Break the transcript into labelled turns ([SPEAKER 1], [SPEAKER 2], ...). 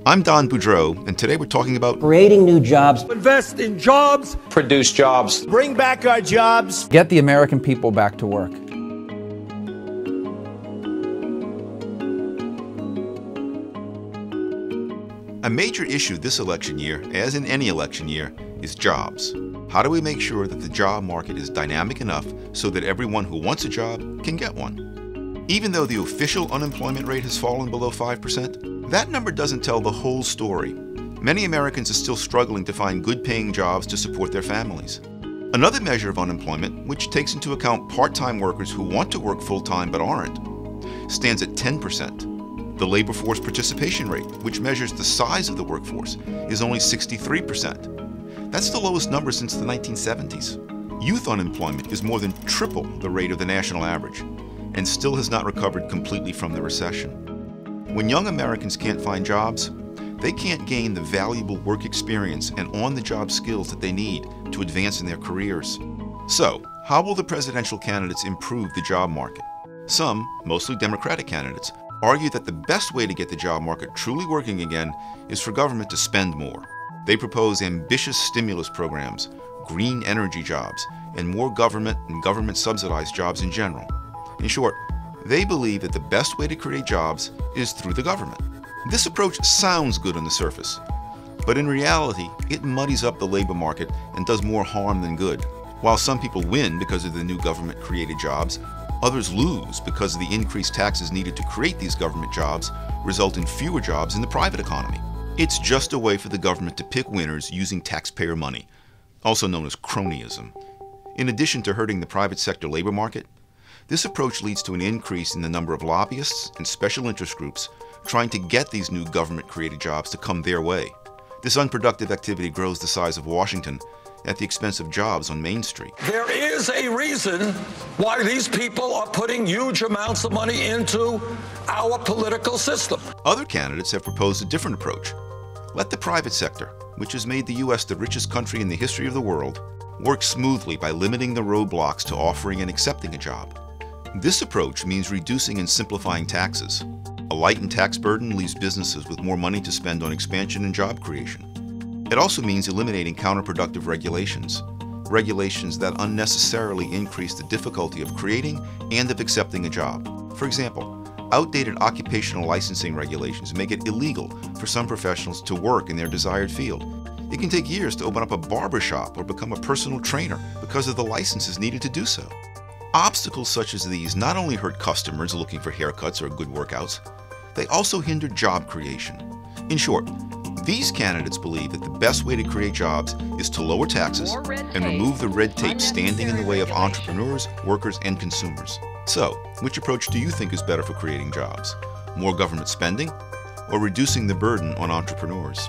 [SPEAKER 1] I'm Don Boudreau, and today we're talking about
[SPEAKER 2] creating new jobs.
[SPEAKER 3] Invest in jobs.
[SPEAKER 4] Produce jobs.
[SPEAKER 3] Bring back our jobs.
[SPEAKER 5] Get the American people back to work.
[SPEAKER 1] a major issue this election year, as in any election year, is jobs. How do we make sure that the job market is dynamic enough so that everyone who wants a job can get one? Even though the official unemployment rate has fallen below 5%, that number doesn't tell the whole story. Many Americans are still struggling to find good-paying jobs to support their families. Another measure of unemployment, which takes into account part-time workers who want to work full-time but aren't, stands at 10%. The labor force participation rate, which measures the size of the workforce, is only 63%. That's the lowest number since the 1970s. Youth unemployment is more than triple the rate of the national average, and still has not recovered completely from the recession. When young Americans can't find jobs, they can't gain the valuable work experience and on-the-job skills that they need to advance in their careers. So, how will the presidential candidates improve the job market? Some, mostly Democratic candidates, argue that the best way to get the job market truly working again is for government to spend more. They propose ambitious stimulus programs, green energy jobs, and more government and government-subsidized jobs in general. In short, they believe that the best way to create jobs is through the government. This approach sounds good on the surface, but in reality, it muddies up the labor market and does more harm than good. While some people win because of the new government-created jobs, others lose because the increased taxes needed to create these government jobs result in fewer jobs in the private economy. It's just a way for the government to pick winners using taxpayer money, also known as cronyism. In addition to hurting the private sector labor market, this approach leads to an increase in the number of lobbyists and special interest groups trying to get these new government-created jobs to come their way. This unproductive activity grows the size of Washington at the expense of jobs on Main Street.
[SPEAKER 6] There is a reason why these people are putting huge amounts of money into our political system.
[SPEAKER 1] Other candidates have proposed a different approach. Let the private sector, which has made the U.S. the richest country in the history of the world, work smoothly by limiting the roadblocks to offering and accepting a job. This approach means reducing and simplifying taxes. A lightened tax burden leaves businesses with more money to spend on expansion and job creation. It also means eliminating counterproductive regulations, regulations that unnecessarily increase the difficulty of creating and of accepting a job. For example, outdated occupational licensing regulations make it illegal for some professionals to work in their desired field. It can take years to open up a barber shop or become a personal trainer because of the licenses needed to do so. Obstacles such as these not only hurt customers looking for haircuts or good workouts, they also hinder job creation. In short, these candidates believe that the best way to create jobs is to lower taxes and remove the red tape standing in the way of entrepreneurs, workers, and consumers. So, which approach do you think is better for creating jobs? More government spending or reducing the burden on entrepreneurs?